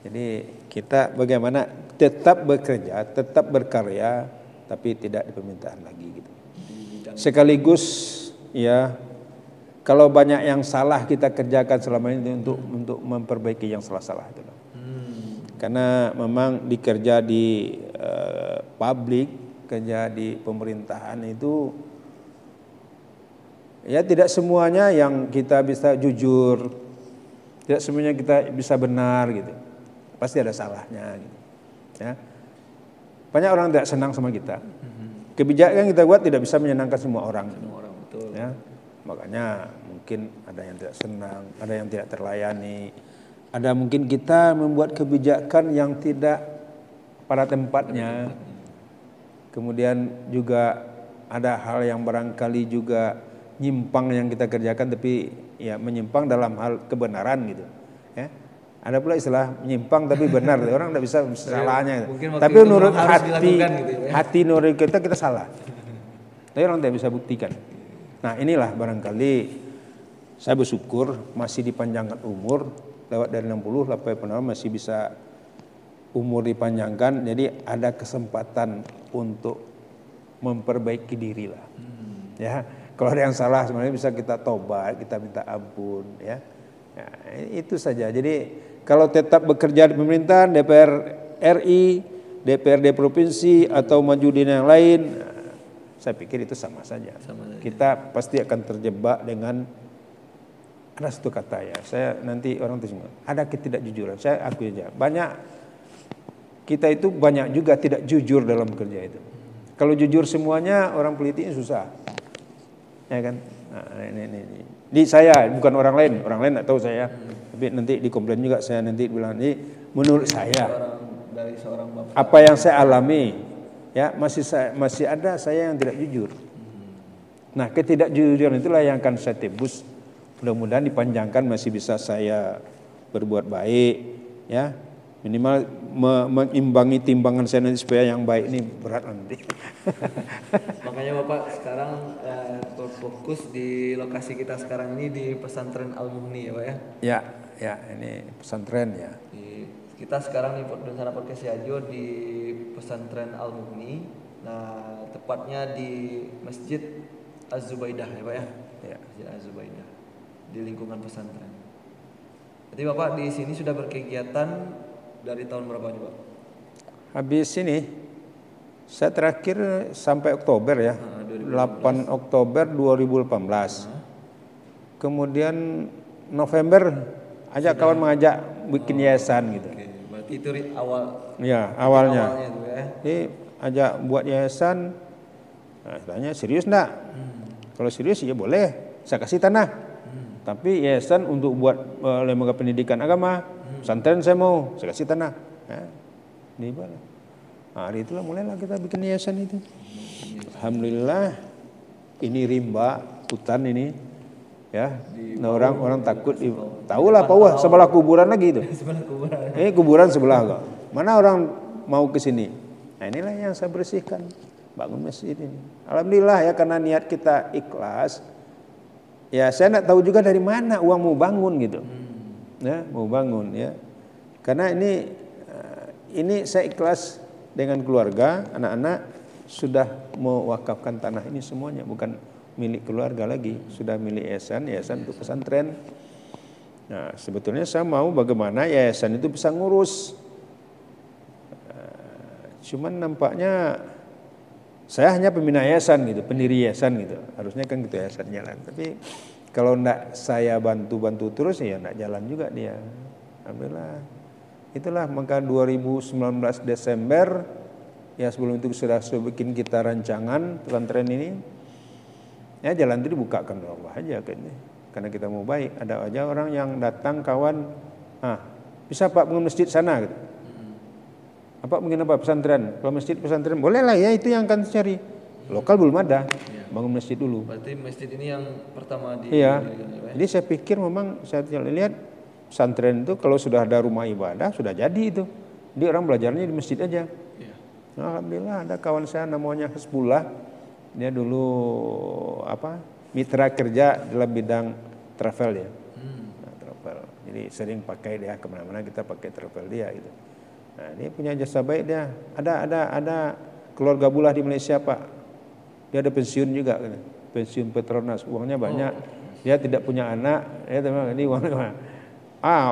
Jadi kita bagaimana tetap bekerja, tetap berkarya, tapi tidak di pemerintahan lagi gitu. Sekaligus ya, kalau banyak yang salah kita kerjakan selama ini untuk memperbaiki yang salah-salah itu. Karena memang dikerja di publik, kerja di pemerintahan itu ya tidak semuanya yang kita bisa jujur, tidak semuanya kita bisa benar gitu. Pasti ada salahnya gitu. Ya. Banyak orang tidak senang sama kita. Kebijakan kita buat tidak bisa menyenangkan semua orang. Betul. Ya. Makanya mungkin ada yang tidak senang, ada yang tidak terlayani. Ada mungkin kita membuat kebijakan yang tidak pada tempatnya. Kemudian juga ada hal yang barangkali juga nyimpang yang kita kerjakan, tapi ya menyimpang dalam hal kebenaran gitu. Ya. Ada pula istilah menyimpang tapi benar, orang tidak bisa salahnya. Tapi menurut hati nurani kita salah. Tapi orang tidak bisa buktikan. Nah inilah barangkali saya bersyukur masih dipanjangkan umur. Lewat dari 60 sampai penama masih bisa umur dipanjangkan, jadi ada kesempatan untuk memperbaiki diri lah. Ya, kalau ada yang salah sebenarnya bisa kita tobat, kita minta ampun, ya. Nah, itu saja. Jadi kalau tetap bekerja di pemerintahan, DPR RI, DPRD provinsi atau maju di yang lain, saya pikir itu sama saja. Kita pasti akan terjebak dengan ada satu kata ya, saya nanti orang terima. Ada ketidakjujuran, saya akui aja. Banyak kita itu banyak juga tidak jujur dalam kerja itu. Kalau jujur semuanya orang politiknya susah, ya kan? Nah, ini. Di saya bukan orang lain nggak tahu saya, tapi nanti dikomplain juga saya nanti bilang ini menurut saya dari seorang bapak. Apa yang saya alami, ya masih ada saya yang tidak jujur. Nah, ketidakjujuran itulah yang akan saya tebus. Mudah-mudahan dipanjangkan masih bisa saya berbuat baik, ya minimal mengimbangi timbangan saya nanti supaya yang baik ini berat nanti. Makanya Bapak sekarang berfokus di lokasi kita sekarang ini di pesantren Al-Mughni ya Pak ya? Ya ini pesantren ya. Kita sekarang di Donsana Podcast Siajo di pesantren Al-Mughni. Nah tepatnya di Masjid Az-Zubaidah ya Pak ya? Ya. Masjid Az-Zubaidah di lingkungan pesantren. Jadi Bapak di sini sudah berkegiatan dari tahun berapa nih Pak? Habis ini saya terakhir sampai Oktober ya, 8 Oktober 2018. Kemudian November kawan mengajak bikin yayasan gitu. Berarti itu awal. Ya awalnya. Itu ya. Jadi ajak buat yayasan. Nah, tanya serius enggak? Kalau serius ya boleh, saya kasih tanah. Tapi yayasan untuk buat lembaga pendidikan agama, pesantren saya mau, saya kasih tanah. Di mana? Hari itulah mulailah kita bikin yayasan itu. Alhamdulillah ini rimba hutan ini, ya. Nah, orang takut, tahulah Pak, sebelah kuburan lagi itu. Sebelah kuburan. Ini kuburan sebelah kok. Mana orang mau ke sini? Nah inilah yang saya bersihkan, bangun masjid ini. Alhamdulillah ya karena niat kita ikhlas. Ya saya tidak tahu juga dari mana uang mau bangun gitu, ya mau bangun ya. Karena ini saya ikhlas dengan keluarga, anak-anak sudah mewakafkan tanah ini semuanya, bukan milik keluarga lagi, sudah milik yayasan untuk pesantren. Nah sebetulnya saya mau bagaimana yayasan itu bisa ngurus, cuman nampaknya saya hanya pembina yayasan gitu, pendiri yayasan gitu. Harusnya kan gitu yayasan jalan. Tapi kalau enggak saya bantu terus ya enggak jalan juga dia. Alhamdulillah. Itulah maka 2019 Desember ya sebelum itu sudah bikin kita rancangan pesantren ini. Ya jalan itu dibukakan oleh Allah aja kayaknya. Karena kita mau baik. Ada aja orang yang datang kawan, bisa Pak bangun masjid sana gitu. Apa mungkin apa pesantren? Kalau masjid pesantren boleh lah ya, itu yang akan cari. Lokal belum ada, bangun masjid dulu. Berarti masjid ini yang pertama di. Iya. Jadi saya pikir memang saya lihat pesantren itu kalau sudah ada rumah ibadah sudah jadi itu. Jadi orang belajarnya di masjid aja. Ya. Nah, alhamdulillah ada kawan saya namanya Hasbullah. Dia dulu mitra kerja dalam bidang travel ya. Nah, travel. Jadi sering pakai dia kemana-mana kita pakai travel dia gitu. Nah, dia punya jasa baik dia. Ada keluarga bulah di Malaysia Pak. Dia ada pensiun juga, pensiun Petronas, uangnya banyak. Dia tidak punya anak, ya teman ini uangnya.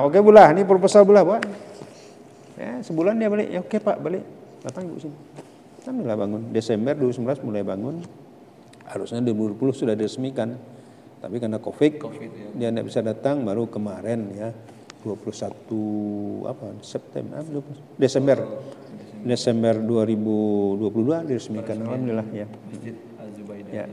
Oke bulah, ini proposal bulah Pak. Ya, sebulan dia balik. Ya oke Pak, balik. Datang Ibu sini. Alhamdulillah bangun. Desember 2019 mulai bangun. Harusnya 2020 sudah diresmikan. Tapi karena COVID ya. Dia tidak bisa datang baru kemarin ya. 21 Desember 2022 diresmikan. Alhamdulillah ya. Masjid Az-Zubaidah. Ya.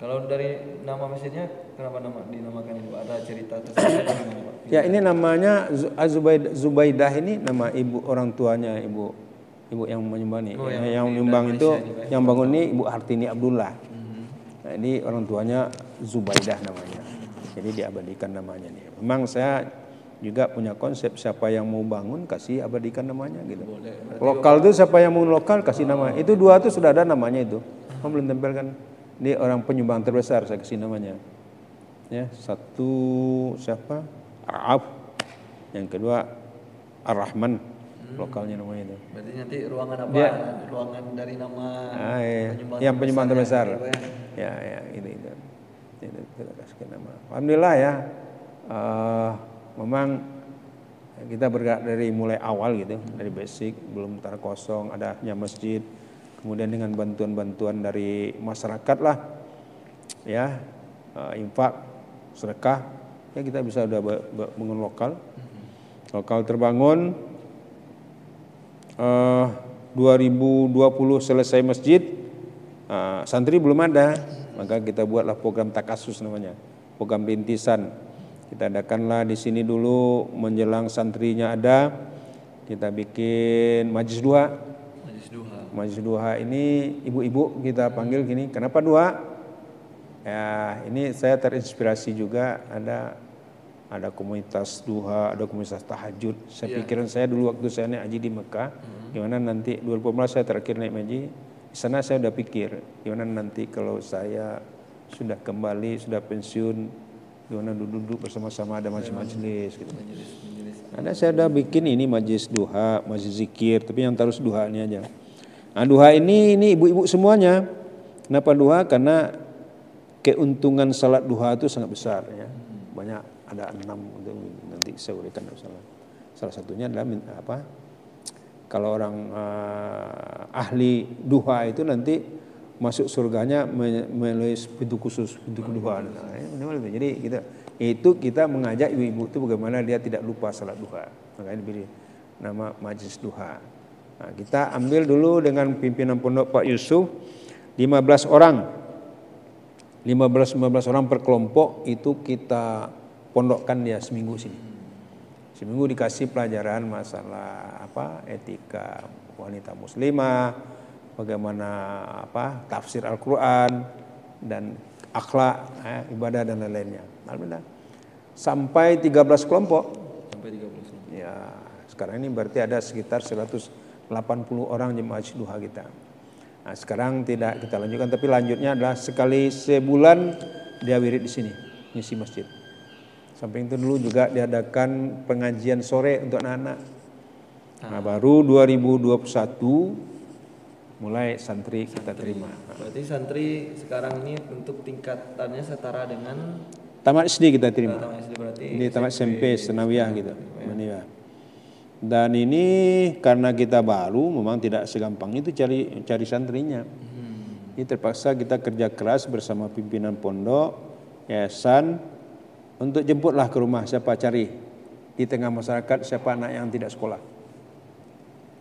Kalau dari nama masjidnya kenapa dinamakan itu? Ada cerita tersendiri gimana Pak? Ya ini namanya Az-Zubaidah ini nama ibu orang tuanya ibu yang menyumbang ini. Yang menyumbang itu yang bangun ini Ibu Hartini Abdullah. Nah, ini orang tuanya Zubaidah namanya. Jadi diabadikan namanya nih. Memang saya juga punya konsep siapa yang mau bangun kasih abadikan namanya gitu. Lokal itu siapa yang mau lokal kasih nama. Itu dua itu sudah ada namanya itu. Belum tempelkan. Ini orang penyumbang terbesar saya kasih namanya. Ya, satu siapa? Araf. Yang kedua Ar-Rahman. Lokalnya namanya itu. Berarti nanti ruangan apa? Ya. Ruangan dari nama yang penyumbang terbesar. Ya, itu. Kita kasih nama. Alhamdulillah ya. Memang kita bergerak dari mulai awal gitu, dari basic, belum tanah kosong, adanya masjid, kemudian dengan bantuan-bantuan dari masyarakat lah, ya, infak, sedekah, ya kita bisa udah bangun lokal terbangun, 2020 selesai masjid, santri belum ada, maka kita buatlah program takasus namanya, program rintisan. Kita adakanlah di sini dulu menjelang santrinya ada, kita bikin majlis duha. Majlis duha ini ibu-ibu kita panggil gini, kenapa duha? Ya, ini saya terinspirasi juga ada komunitas duha, ada komunitas tahajud. Saya pikiran saya dulu waktu saya naik haji di Mekah, gimana nanti 2014 saya terakhir naik haji, di sana saya udah pikir gimana nanti kalau saya sudah kembali, sudah pensiun, gimana duduk bersama-sama ada majelis gitu. Ada saya udah bikin ini majelis duha, majelis zikir, tapi yang terus duha ini aja. Nah, duha ini ibu-ibu semuanya. Kenapa duha? Karena keuntungan salat duha itu sangat besar ya. Banyak, ada 6 nanti saya uraikan salah satunya adalah kalau orang ahli duha itu nanti masuk surganya melalui pintu khusus, pintu duha. Jadi kita mengajak ibu-ibu itu bagaimana dia tidak lupa salat duha, makanya diberi nama majlis duha. Nah, kita ambil dulu dengan pimpinan pondok Pak Yusuf 15 orang per kelompok itu kita pondokkan dia seminggu sini. Seminggu dikasih pelajaran masalah etika wanita muslimah, bagaimana tafsir Al-Qur'an dan akhlak, ibadah dan lain-lainnya. Alhamdulillah. Sampai 13 kelompok. Ya, sekarang ini berarti ada sekitar 180 orang jemaah duha kita. Nah, sekarang tidak kita lanjutkan, tapi lanjutnya adalah sekali sebulan dia wirid di sini, ngisi masjid. Samping itu dulu juga diadakan pengajian sore untuk anak-anak. Nah, baru 2021 mulai santri kita terima. Berarti santri sekarang ini untuk tingkatannya setara dengan tamat SD kita terima. Tamat SD berarti ini tamat SMP senawiyah gitu. Dan ini karena kita baru, memang tidak segampang itu cari santrinya. Ini terpaksa kita kerja keras bersama pimpinan pondok, yayasan, untuk jemputlah ke rumah siapa cari di tengah masyarakat siapa anak yang tidak sekolah.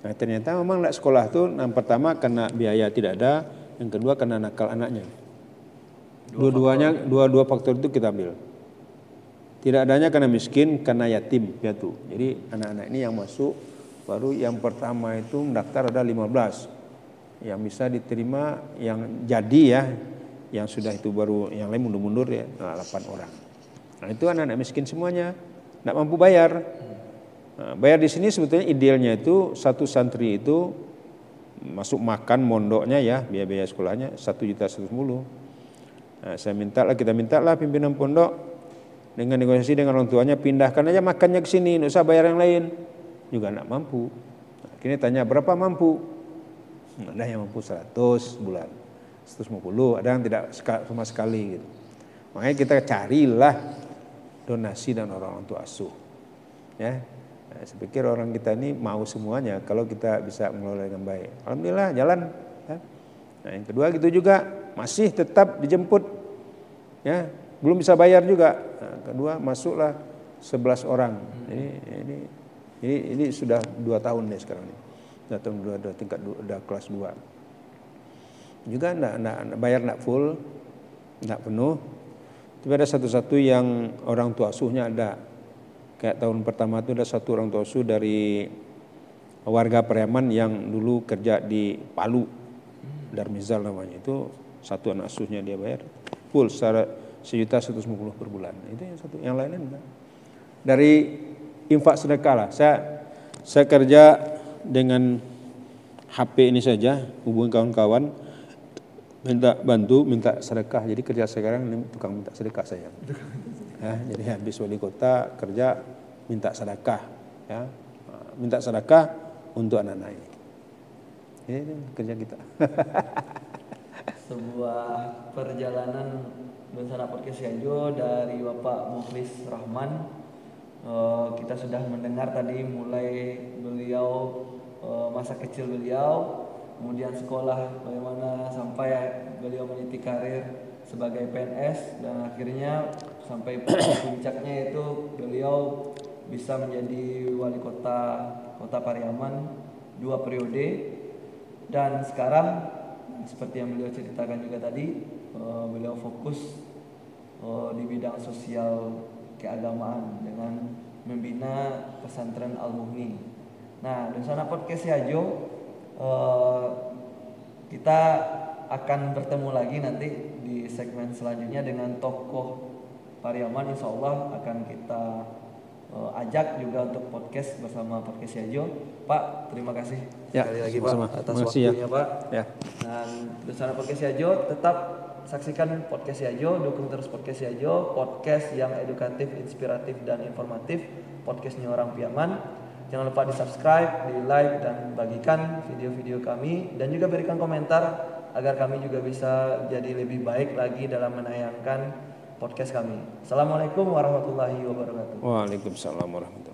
Nah, ternyata memang tidak sekolah tuh yang pertama karena biaya tidak ada, yang kedua karena nakal anaknya. Dua faktor itu kita ambil. Tidak adanya karena miskin, karena yatim piatu. Jadi anak-anak ini yang masuk baru yang pertama itu mendaftar ada 15. Yang bisa diterima yang jadi ya, yang sudah itu baru yang lain mundur-mundur ya 8 orang. Nah, itu anak-anak miskin semuanya, tidak mampu bayar. Nah, bayar di sini sebetulnya idealnya itu satu santri itu masuk makan mondoknya ya, biaya sekolahnya 1.110.000. Nah, kita mintalah pimpinan pondok dengan negosiasi dengan orang tuanya pindahkan aja makannya ke sini, tidak usah bayar yang lain. Juga tidak mampu. Nah, kini tanya berapa mampu? Ada yang mampu 100 bulan, 150, ada yang tidak sama sekali gitu. Makanya kita carilah donasi dan orang tua asuh. Ya. Nah, saya pikir orang kita ini mau semuanya kalau kita bisa mengelola dengan baik. Alhamdulillah jalan. Ya. Nah, yang kedua gitu juga masih tetap dijemput. Ya, belum bisa bayar juga. Nah, kedua masuklah 11 orang. Ini sudah 2 tahun nih sekarang ini. Datang dua tingkat udah kelas 2. Juga enggak bayar enggak full, enggak penuh. Tapi ada satu-satu yang orang tua asuhnya ada. Kayak tahun pertama itu ada satu orang tua asuh dari warga Pariaman yang dulu kerja di Palu, Darmizal namanya. Itu satu anak asuhnya dia bayar full secara 1.150 per bulan. Itu yang satu, yang lainnya enggak. Dari infak sedekah lah. Saya kerja dengan HP ini saja, hubungi kawan-kawan, minta bantu, minta sedekah. Jadi kerja sekarang ini tukang minta sedekah saya. Ya, jadi habis wali kota kerja minta sedekah, ya, minta sedekah untuk anak-anak ini. Ini kerja kita. Sebuah perjalanan Bersana Podcast Cianjur dari Bapak Mukhlis Rahman. Kita sudah mendengar tadi mulai beliau masa kecil beliau, kemudian sekolah bagaimana sampai beliau meniti karir sebagai PNS dan akhirnya sampai puncaknya itu beliau bisa menjadi wali kota Pariaman 2 periode, dan sekarang seperti yang beliau ceritakan juga tadi, beliau fokus di bidang sosial keagamaan dengan membina pesantren Al-Mughni. Nah, di sana podcast Siajo kita akan bertemu lagi nanti di segmen selanjutnya dengan tokoh Pariaman. Insya Allah akan kita ajak juga untuk podcast bersama podcast Siajo. Pak, terima kasih sekali lagi Pak atas waktunya Pak. Ya. Dan bersama podcast Siajo tetap saksikan podcast Siajo, dukung terus podcast Siajo, podcast yang edukatif, inspiratif dan informatif, podcastnya orang Piaman. Jangan lupa di subscribe, di like dan bagikan video-video kami, dan juga berikan komentar agar kami juga bisa jadi lebih baik lagi dalam menayangkan podcast kami. Assalamualaikum warahmatullahi wabarakatuh. Waalaikumsalam warahmatullahi wabarakatuh.